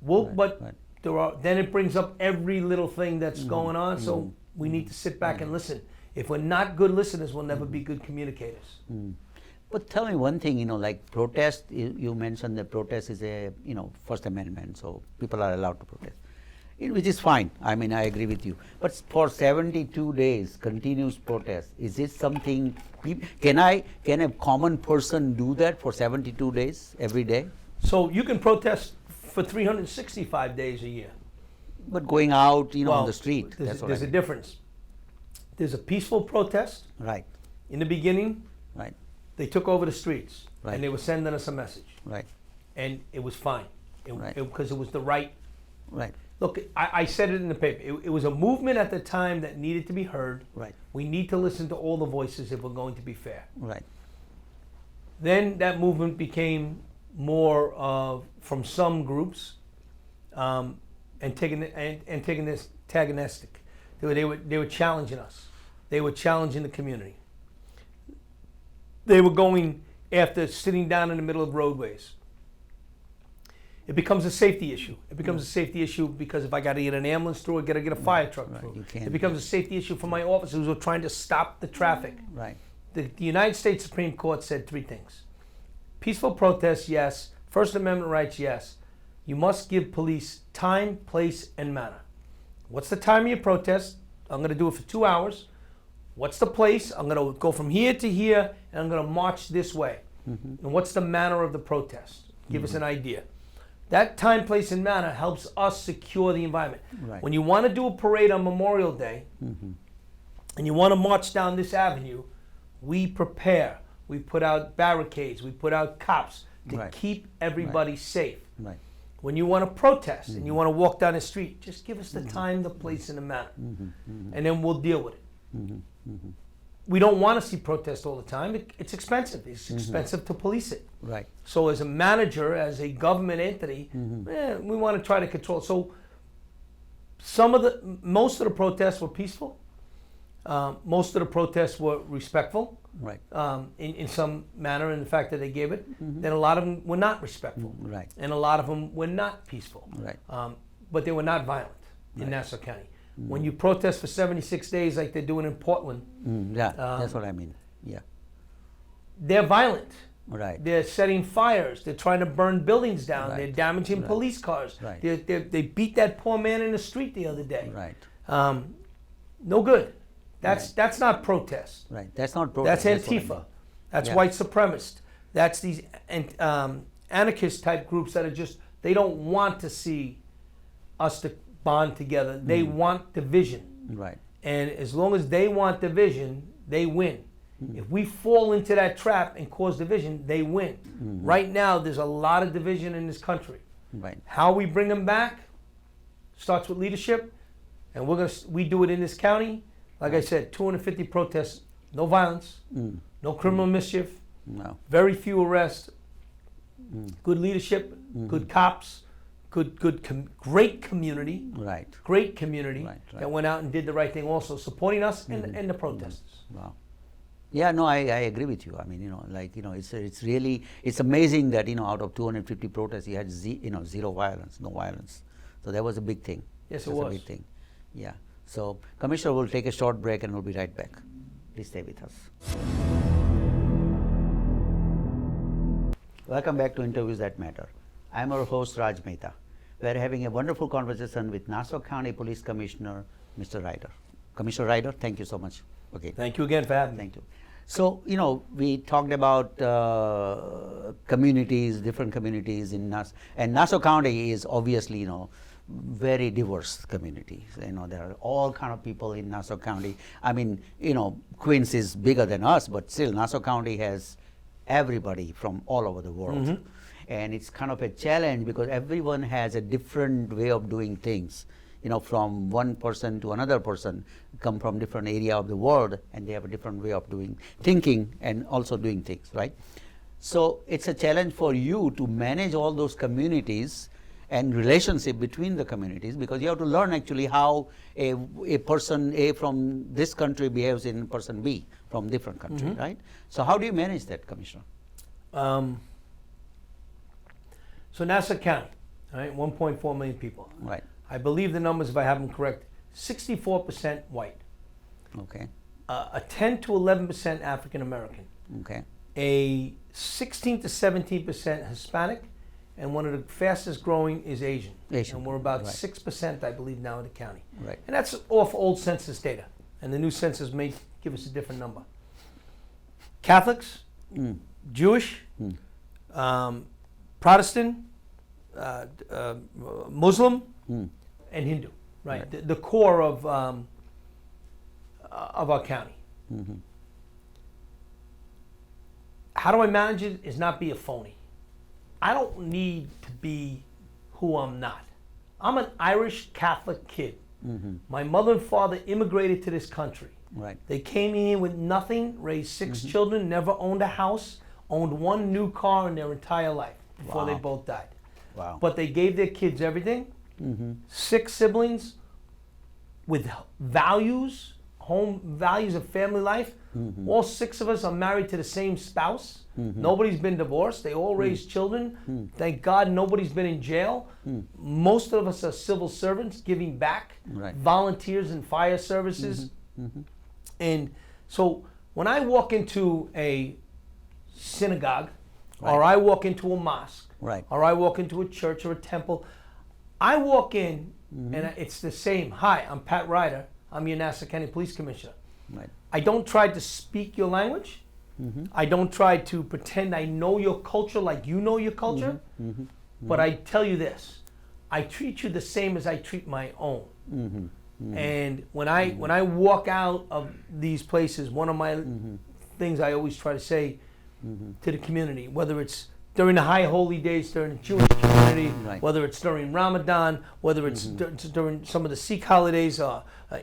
But there are. Then it brings up every little thing that's going on. So we need to sit back and listen. If we're not good listeners, we'll never be good communicators. But tell me one thing, like protest, you mentioned that protest is a, First Amendment, so people are allowed to protest, which is fine. I mean, I agree with you. But for 72 days, continuous protest, is it something, can a common person do that for 72 days, every day? So you can protest for 365 days a year. But going out, on the street, there's a difference. There's a peaceful protest. Right. In the beginning, right. They took over the streets, right. and they were sending us a message. Right. And it was fine, right. Because it was the right. Right. Look, I said it in the paper. It was a movement at the time that needed to be heard. Right. We need to listen to all the voices if we're going to be fair. Right. Then that movement became more from some groups, and taking this antagonistic. They were challenging us. They were challenging the community. They were going after sitting down in the middle of roadways. It becomes a safety issue. It becomes a safety issue because if I got to get an ambulance through, I got to get a fire truck through. It becomes a safety issue for my officers who are trying to stop the traffic. Right. The United States Supreme Court said three things. Peaceful protests, yes. First Amendment rights, yes. You must give police time, place, and manner. What's the time of your protest? I'm going to do it for 2 hours. What's the place? I'm going to go from here to here, and I'm going to march this way. And what's the manner of the protest? Give us an idea. That time, place, and manner helps us secure the environment. Right. When you want to do a parade on Memorial Day, and you want to march down this avenue, we prepare. We put out barricades. We put out cops to keep everybody safe. Right. When you want to protest and you want to walk down the street, just give us the time, the place, and the manner. And then we'll deal with it. We don't want to see protests all the time. It's expensive. It's expensive to police it. Right. So as a manager, as a government entity, we want to try to control. So most of the protests were peaceful. Most of the protests were respectful. Right. In some manner, in the fact that they gave it. Then a lot of them were not respectful. Right. And a lot of them were not peaceful. Right. But they were not violent in Nassau County. When you protest for 76 days like they're doing in Portland, that's what I mean. Yeah. They're violent. Right. They're setting fires. They're trying to burn buildings down. Right. They're damaging police cars. Right. They beat that poor man in the street the other day. Right. No good. That's not protest. Right. That's not protest. That's Antifa. That's white supremacist. That's these anarchist type groups that are they don't want to see us to bond together. They want division. Right. And as long as they want division, they win. If we fall into that trap and cause division, they win. Right now, there's a lot of division in this country. Right. How we bring them back starts with leadership, and we do it in this county. Like I said, 250 protests, no violence, no criminal mischief, very few arrests, good leadership, good cops, great community, great community that went out and did the right thing also, supporting us and the protesters. Wow. Yeah, no, I agree with you. I mean, it's really, it's amazing that, out of 250 protests, you had zero violence, no violence. So that was a big thing. Yes, it was. A big thing. Yeah. So, Commissioner, we'll take a short break and we'll be right back. Please stay with us. Welcome back to Interviews That Matter. I'm our host, Raj Mehta. We're having a wonderful conversation with Nassau County Police Commissioner, Mr. Ryder. Commissioner Ryder, thank you so much. Okay. Thank you again for having me. Thank you. So, we talked about communities, different communities in Nassau. And Nassau County is obviously, very diverse community. There are all kind of people in Nassau County. I mean, Queens is bigger than us, but still Nassau County has everybody from all over the world. and it's kind of a challenge because everyone has a different way of doing things. From one person to another person, come from different area of the world, and they have a different way of doing thinking and also doing things, right? So it's a challenge for you to manage all those communities and relationship between the communities, because you have to learn actually how a person A from this country behaves in person B from different country, right? So how do you manage that, Commissioner? So Nassau County, all right, 1.4 million people. Right. I believe the numbers, if I have them correct, 64% white. Okay. A 10 to 11% African American. Okay. A 16 to 17% Hispanic, and one of the fastest growing is Asian. And we're about 6%, I believe, now in the county. Right. And that's off old census data. And the new census may give us a different number. Catholics, Jewish, Protestant, Muslim, and Hindu. Right. The core of our county. How do I manage it? Is not be a phony. I don't need to be who I'm not. I'm an Irish Catholic kid. My mother and father immigrated to this country. Right. They came here with nothing, raised 6 children, never owned a house, owned one new car in their entire life before they both died. Wow. But they gave their kids everything. 6 siblings with values, home values of family life. All 6 of us are married to the same spouse. Nobody's been divorced. They all raised children. Thank God nobody's been in jail. Most of us are civil servants giving back, volunteers in fire services. And so when I walk into a synagogue, or I walk into a mosque, or I walk into a church or a temple, I walk in and it's the same. Hi, I'm Pat Ryder. I'm your Nassau County Police Commissioner. Right. I don't try to speak your language. I don't try to pretend I know your culture like you know your culture. But I tell you this, I treat you the same as I treat my own. And when I walk out of these places, one of my things I always try to say to the community, whether it's during the high holy days, during the Jewish community, whether it's during Ramadan, whether it's during some of the Sikh holidays,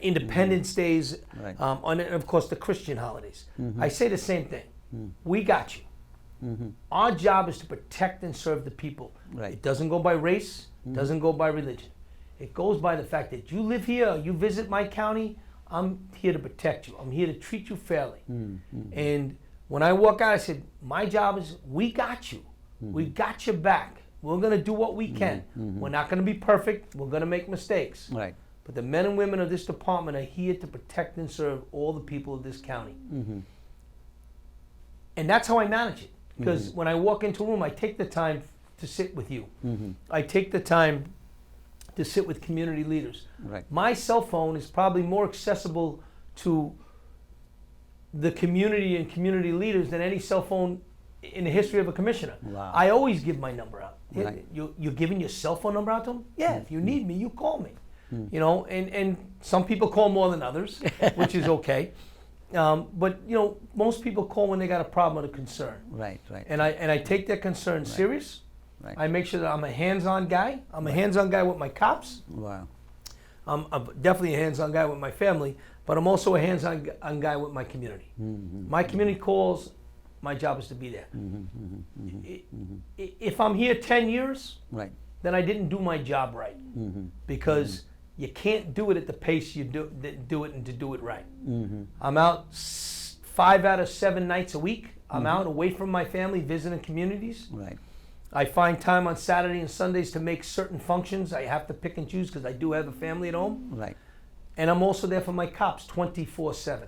Independence Days, and of course the Christian holidays. I say the same thing. We got you. Our job is to protect and serve the people. It doesn't go by race, doesn't go by religion. It goes by the fact that you live here, you visit my county, I'm here to protect you. I'm here to treat you fairly. And when I walk out, I said, my job is, we got you. We got your back. We're going to do what we can. We're not going to be perfect. We're going to make mistakes. Right. But the men and women of this department are here to protect and serve all the people of this county. And that's how I manage it. Because when I walk into a room, I take the time to sit with you. I take the time to sit with community leaders. My cell phone is probably more accessible to the community and community leaders than any cell phone in the history of a commissioner. I always give my number out. You're giving your cell phone number out to them? Yeah, if you need me, you call me. You know, and some people call more than others, which is okay. But you know, most people call when they got a problem or a concern. And I take their concern serious. I make sure that I'm a hands-on guy. I'm a hands-on guy with my cops. I'm definitely a hands-on guy with my family, but I'm also a hands-on guy with my community. My community calls, my job is to be there. If I'm here 10 years, then I didn't do my job right. Because you can't do it at the pace you do it and to do it right. I'm out 5 out of 7 nights a week. I'm out away from my family, visiting communities. I find time on Saturday and Sundays to make certain functions. I have to pick and choose because I do have a family at home. And I'm also there for my cops 24/7.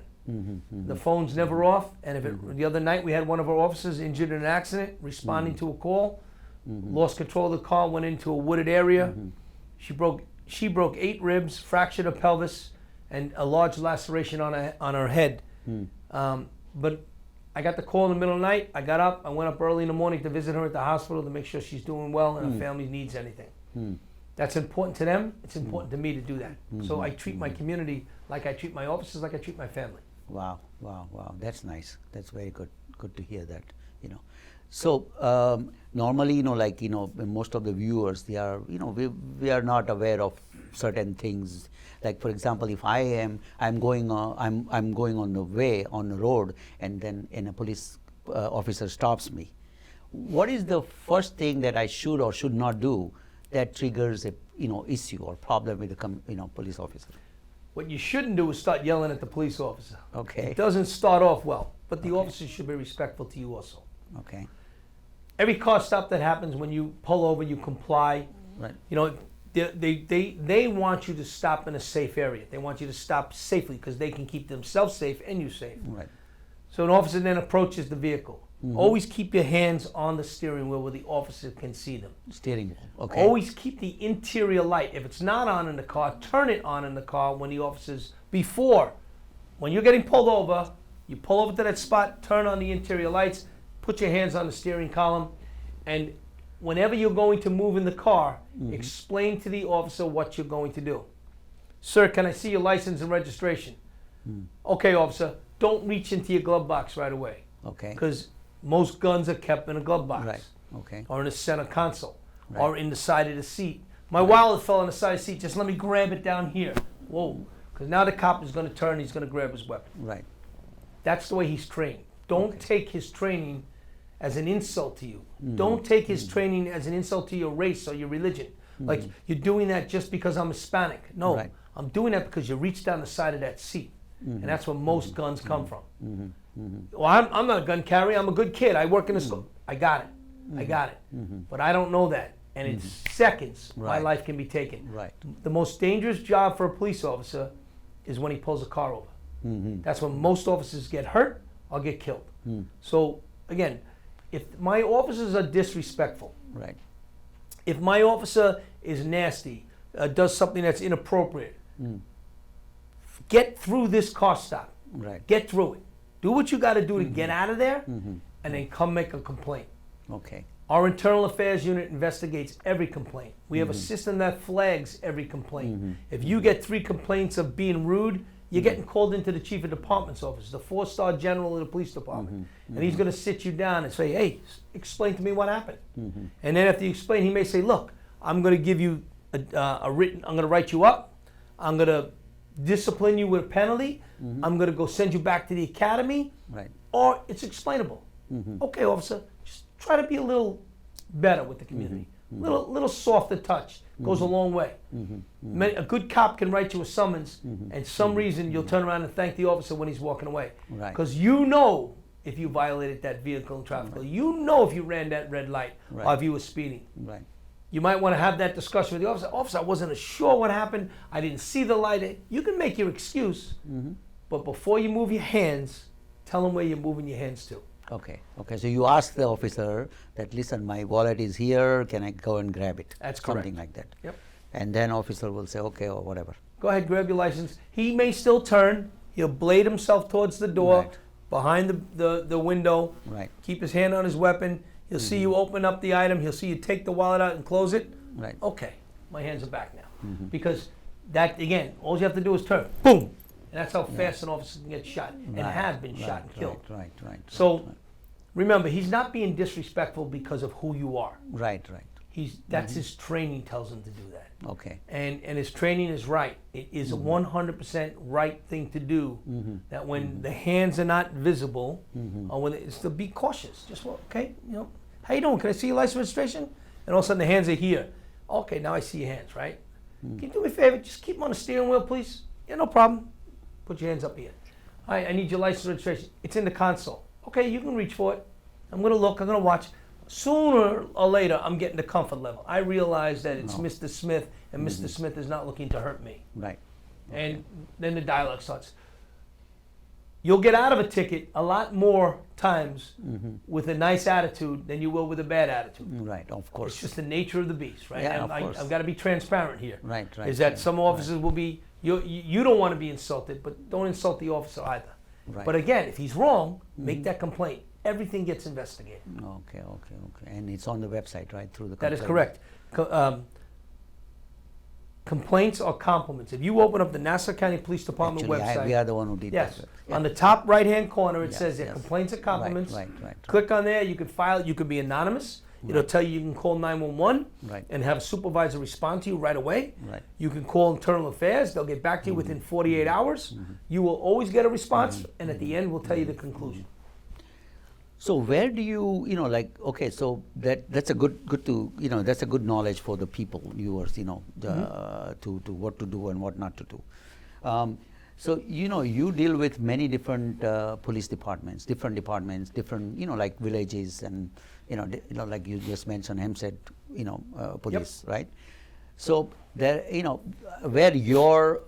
The phone's never off. And the other night we had one of our officers injured in an accident, responding to a call, lost control of the car, went into a wooded area. She broke 8 ribs, fractured her pelvis, and a large laceration on her head. But I got the call in the middle of the night. I got up. I went up early in the morning to visit her at the hospital to make sure she's doing well and her family needs anything. That's important to them. It's important to me to do that. So I treat my community like I treat my officers, like I treat my family. Wow. That's nice. That's very good. Good to hear that. You know, So normally, like most of the viewers, they are, we are not aware of certain things. Like for example, if I'm going on the way on the road, and then a police officer stops me. What is the first thing that I should or should not do that triggers a issue or problem with the police officer? What you shouldn't do is start yelling at the police officer. Okay. It doesn't start off well, but the officer should be respectful to you also. Okay. Every car stop that happens, when you pull over, you comply. Right. They want you to stop in a safe area. They want you to stop safely because they can keep themselves safe and you safe. Right. So an officer then approaches the vehicle. Always keep your hands on the steering wheel where the officer can see them. Steering wheel. Okay. Always keep the interior light. If it's not on in the car, turn it on in the car when the officer's when you're getting pulled over, you pull over to that spot, turn on the interior lights, put your hands on the steering column, and whenever you're going to move in the car, explain to the officer what you're going to do. Sir, can I see your license and registration? Okay, officer, don't reach into your glove box right away. Okay. Because most guns are kept in a glove box. Right. Okay. Or in the center console. Right. Or in the side of the seat. My wallet fell on the side of the seat, just let me grab it down here. Whoa. Because now the cop is going to turn, he's going to grab his weapon. Right. That's the way he's trained. Don't take his training as an insult to you. Don't take his training as an insult to your race or your religion. Like, you're doing that just because I'm Hispanic. No, Right. I'm doing that because you reached down the side of that seat. And that's where most guns come from. Well, I'm not a gun carrier. I'm a good kid. I work in a school. I got it. I got it. But I don't know that. And in seconds, my Right. life can be taken. Right. The most dangerous job for a police officer is when he pulls a car over. That's when most officers get hurt or get killed. So, again, if my officers are disrespectful, Right. if my officer is nasty, does something that's inappropriate, get through this car stop. Right. Get through it. Do what you got to do to get out of there, and then come make a complaint. Okay. Our internal affairs unit investigates every complaint. We have a system that flags every complaint. If you get 3 complaints of being rude, you're getting called into the chief of department's office, the 4-star general of the police department. And he's going to sit you down and say, hey, explain to me what happened. And then after you explain, he may say, look, I'm going to give you I'm going to write you up. I'm going to discipline you with a penalty. I'm going to go send you back to the academy. Right. Or it's explainable. Okay, officer, just try to be a little better with the community. Little softer touch goes a long way. A good cop can write you a summons, and some reason you'll turn around and thank the officer when he's walking away. Right. Because you know if you violated that vehicle in traffic law. You know if you ran that red light or if you were speeding. Right. You might want to have that discussion with the officer. Officer, I wasn't sure what happened. I didn't see the light. You can make your excuse, but before you move your hands, tell them where you're moving your hands to. Okay. Okay. So you ask the officer that, listen, my wallet is here. Can I go and grab it? That's correct. Something like that. Yep. And then officer will say, okay, or whatever. Go ahead, grab your license. He may still turn. He'll blade himself towards the door, Right. behind the window. Right. Keep his hand on his weapon. He'll see you open up the item. He'll see you take the wallet out and close it. Right. Okay, my hands are back now. Because that, again, all you have to do is turn. Boom. And that's how fast an officer can get shot and Right. have been shot and killed. Right. Right. So remember, he's not being disrespectful because of who you are. Right. Right. That's his training tells him to do that. Okay. And his traiing is right. It is a 100% right thing to do. That when the hands are not visible, or when it's to be cautious. Just okay, how you doing? Can I see your license registration? And all of a sudden the hands are here. Okay, now I see your hands, right? Can you do me a favor? Just keep them on the steering wheel, please. Yeah, no problem. Put your hands up here. All right, I need your license registration. It's in the console. Okay, you can reach for it. I'm gonna look. I'm gonna watch. Sooner or later, I'm getting the comfort level. I realize that it's Mr. Smith, and Mr. Smith is not looking to hurt me. Right. And then the dialogue starts. You'll get out of a ticket a lot more times with a nice attitude than you will with a bad attitude. Right. Of course. It's just the nature of the beast, right? Yeah, And of course. I've got to be transparent here. Right. Right. Is that right, some officers will be, you don't want to be insulted, but don't insult the officer either. Right. But again, if he's wrong, make that complaint. Everything gets investigated. Okay. Okay. Okay. And it's on the website, right? Through the. That is complaint. correct. complaints or compliments. If you open up the Nassau County Police Department Actually, website, we are the one who did yes, that. on the top right-hand corner it Yes, says there, yes. complaints or compliments. Right. Click on there, you can file, you can be anonymous. It'll tell you can call 911 Right. and have a supervisor respond to you right away. Right. You can call Internal Affairs, they'll get back to you within 48 hours. You will always get a response, and at the end we'll tell you the conclusion. So where do you, like, okay, so that's a good to, that's a good knowledge for the people, viewers, to what to do and what not to do. So, you deal with many different police departments, different, like villages and, like you just mentioned, Hempstead, police, right? So there, where your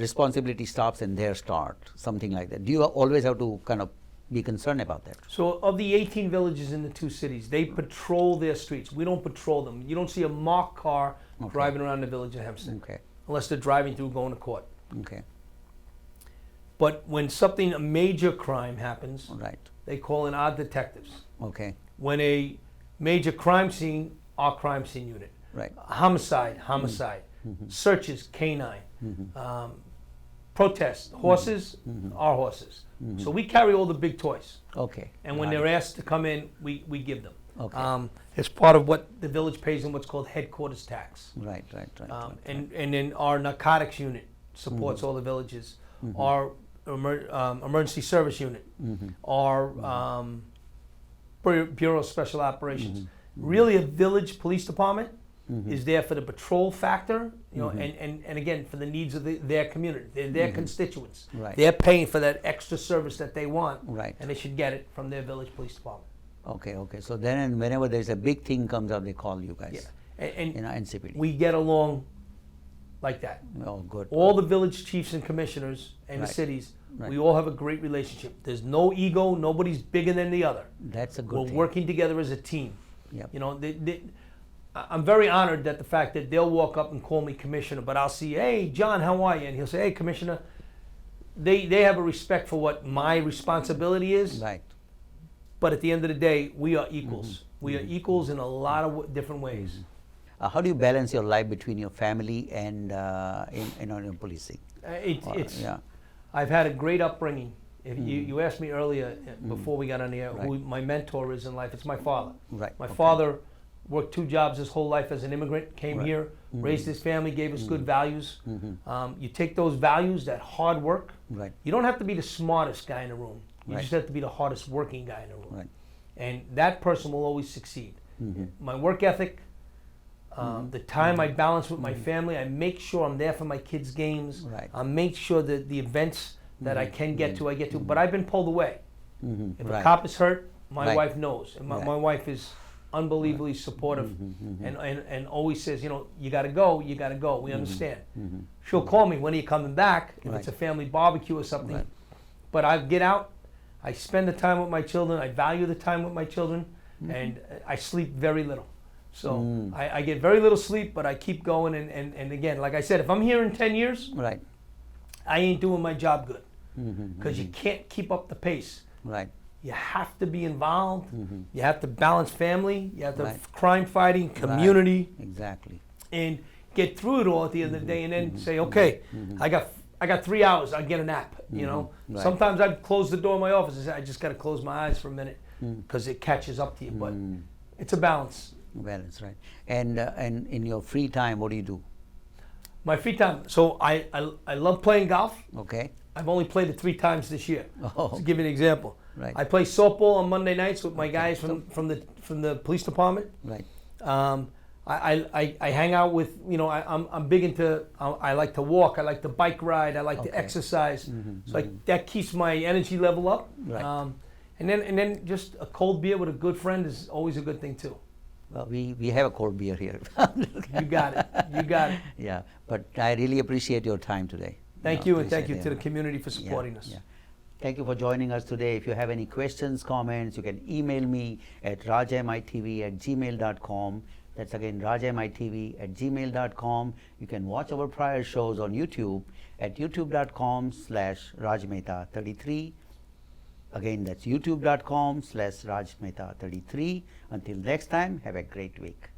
responsibility stops and theirs start, something like that. Do you always have to kind of be concerned about that? So of the 18 villages in the 2 cities, they patrol their streets. We don't patrol them. You don't see a marked car driving around the village of Hempstead, unless they're driving through going to court. Okay. But when a major crime happens, Right. they call in our detectives. Okay. When a major crime scene, our crime scene unit. Right. Homicide. Searches, canine. Protest, horses, our horses. So we carry all the big toys. Okay. And when they're asked to come in, we give them. Okay. It's part of what the village pays in what's called headquarters tax. Right. And then our narcotics unit supports all the villages. Our emergency service unit. Our Bureau of Special Operations. Really, a village police department is there for the patrol factor, and again for the needs of their community, their constituents. Right. They're paying for that extra service that they want, Right. and they should get it from their village police department. Okay. So then whenever there's a big thing comes up, they call you guys. Yeah, and NCPD. we get along like that. Oh, good. All the village chiefs and commissioners and the Right. cities, Right. we all have a great relationship. There's no ego. Nobody's bigger than the other. That's a good We're thing. working together as a team. Yep. I'm very honored that the fact that they'll walk up and call me commissioner, but I'll see, hey, John, how are you? And he'll say, hey, commissioner. They have a respect for what my responsibility is, Right. but at the end of the day, we are equals. We are equals in a lot of different ways. How do you balance your life between your family and in policing? Yeah. I've had a great upbringing. If you asked me earlier, before we got on the air, who my mentor is in life, it's my father. Right. My father worked 2 jobs his whole life as an immigrant, came here, raised his family, gave us good values. You take those values, that hard work. Right. You don't have to be the smartest guy in the room. You Right. just have to be the hardest working guy in the room. Right. And that person will always succeed. My work ethic, the time I balance with my family, I make sure I'm there for my kids' games. Right. I make sure that the events that I can get to, I get to. But I've been pulled away. If a Right. cop is hurt, my Right. wife knows. And my wife is unbelievably supportive and always says, you got to go, you got to go. We understand. She'll call me, when are you coming back? If it's a family barbecue or something. Right. But I get out, I spend the time with my children, I value the time with my children, and I sleep very little. So I get very little sleep, but I keep going. And again, like I said, if I'm here in 10 years, Right. I ain't doing my job good. Because you can't keep up the pace. Right. You have to be involved. You have to balance family. You have to Right. crime fighting, community, Exactly. and get through it all at the end of the day. And then say, okay, I got 3 hours. I get a nap. Right. Sometimes I'd close the door of my office and say, I just got to close my eyes for a minute because it catches up to you. But it's a balance. Balance, right. And in your free time, what do you do? My free time. So I love playing golf. Okay. I've only played it 3 times this year. Oh. To give you an example. Right. I play softball on Monday nights with my guys from the police department. Right. I hang out with, I'm big into, I like to walk, I like to bike ride, I like to exercise. So that keeps my energy level up. Right. And then just a cold beer with a good friend is always a good thing too. Well, we have a cold beer here. You got it. You got it. Yeah. But I really appreciate your time today. Thank you, and thank you to the community for supporting us. Yeah. Thank you for joining us today. If you have any questions, comments, you can email me at rajmitv@gmail.com. That's again rajmitv@gmail.com. You can watch our prior shows on YouTube at youtube.com/rajmehta33. Again, that's youtube.com/rajmehta33. Until next time, have a great week.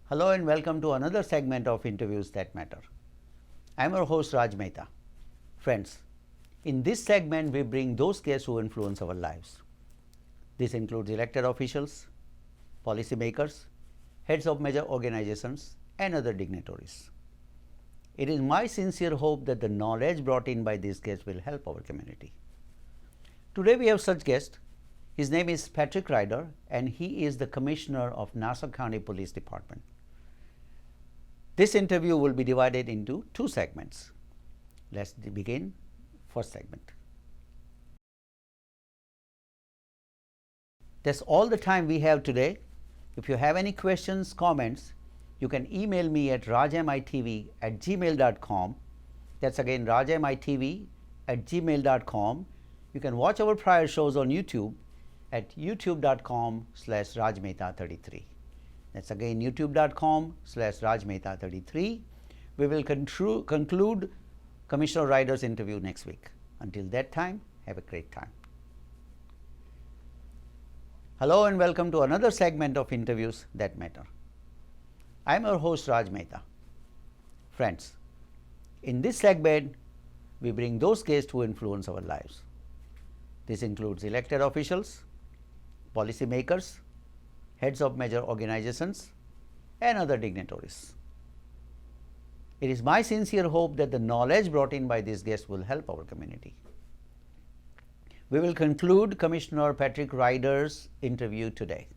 Hello and welcome to another segment of Interviews That Matter. I am your host Raj Mehta. Friends, in this segment we bring those guests who influence our lives. This includes elected officials, policymakers, heads of major organizations and other dignitaries. It is my sincere hope that the knowledge brought in by these guests will help our community. Today we have such guest. His name is Patrick Ryder and he is the Commissioner of Nassau County Police Department. This interview will be divided into two segments. Let's begin first segment. That's all the time we have today. If you have any questions, comments, you can email me at rajmitv@gmail.com. That's again rajmitv@gmail.com. You can watch our prior shows on YouTube at youtube.com/rajmehta33. That's again youtube.com/rajmehta33. We will conclude Commissioner Ryder's interview next week. Until that time, have a great time. Hello and welcome to another segment of Interviews That Matter. I am your host Raj Mehta. Friends, in this segment, we bring those guests who influence our lives. This includes elected officials, policymakers, heads of major organizations and other dignitaries. It is my sincere hope that the knowledge brought in by these guests will help our community. We will conclude Commissioner Patrick Ryder's interview today.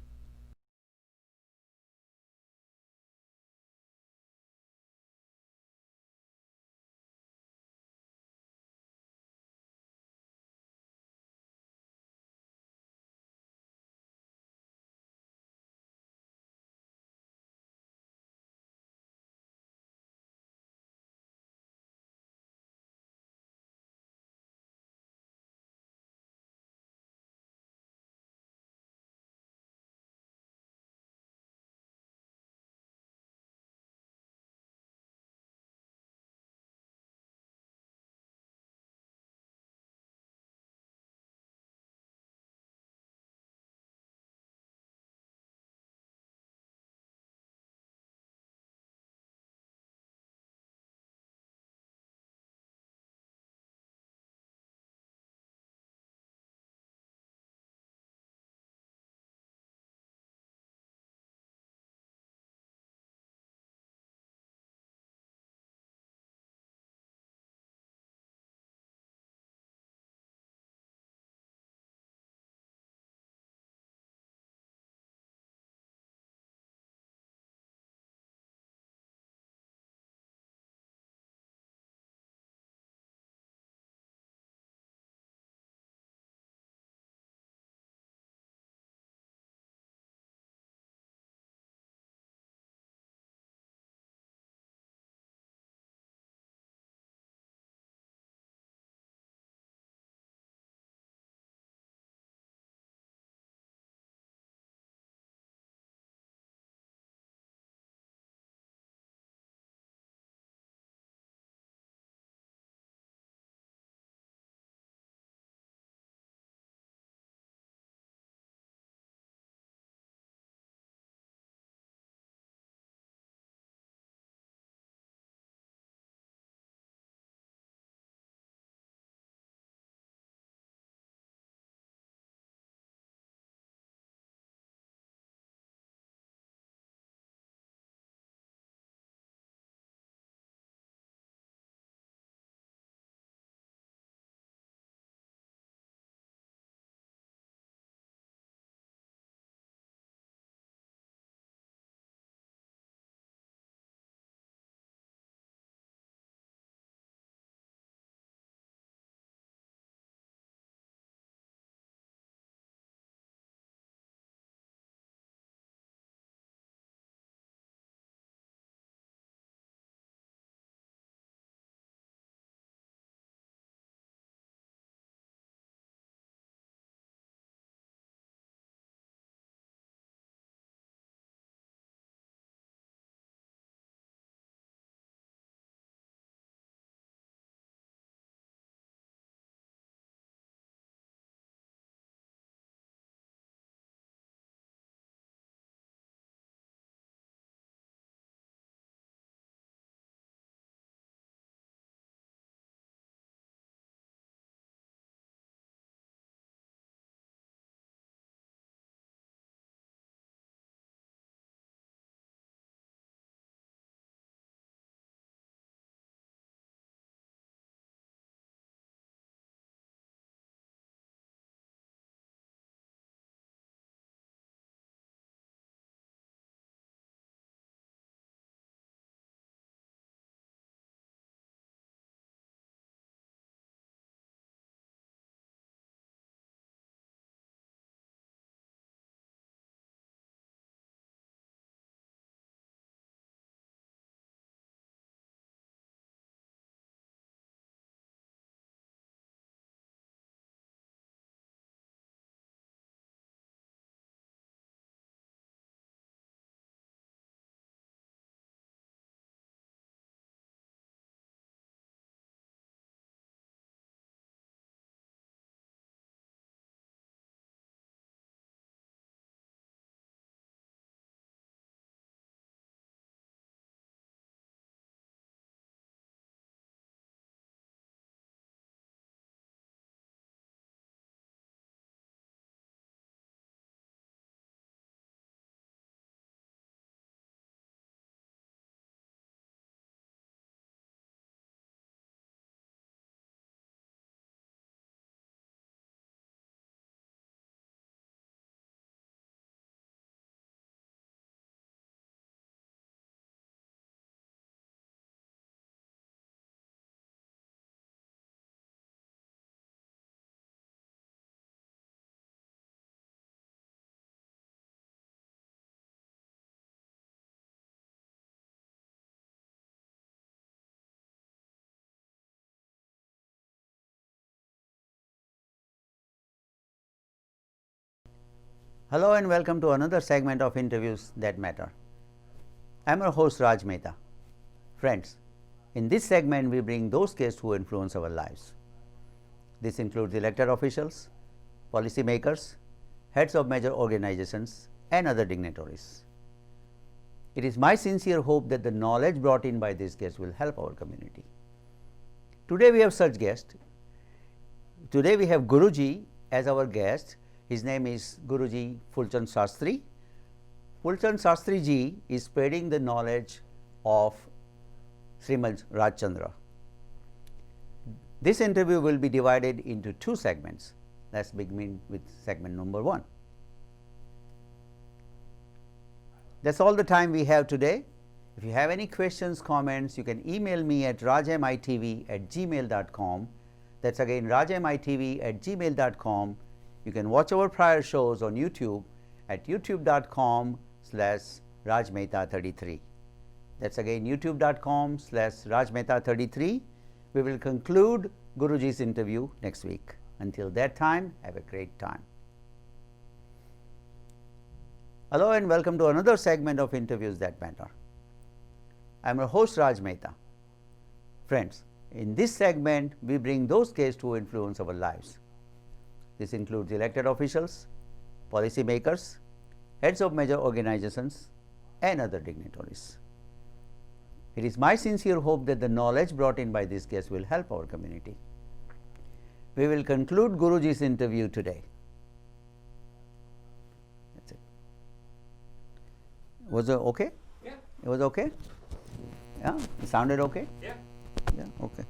Hello and welcome to another segment of Interviews That Matter. I am your host Raj Mehta. Friends, in this segment we bring those guests who influence our lives. This includes elected officials, policy makers, heads of major organizations and other dignitaries. It is my sincere hope that the knowledge brought in by these guests will help our community. Today we have such guests. Today we have Guruji as our guest. His name is Guruji Fulchand Shastri. Fulchand Shastri ji is spreading the knowledge of Srimad Rajchandra. This interview will be divided into two segments. Let's begin with segment number 1. That's all the time we have today. If you have any questions, comments, you can email me at rajmitv@gmail.com. That's again rajmitv@gmail.com. You can watch our prior shows on YouTube at youtube.com/rajmehta33. That's again youtube.com/rajmehta33. We will conclude Guruji's interview next week. Until that time, have a great time. Hello and welcome to another segment of Interviews That Matter. I am your host Raj Mehta. Friends, in this segment we bring those guests who influence our lives. This includes elected officials, policy makers, heads of major organizations and other dignitaries. It is my sincere hope that the knowledge brought in by these guests will help our community. We will conclude Guruji's interview today. That's it. Was it okay? Yeah. It was okay? Yeah? It sounded okay? Yeah. Yeah, okay.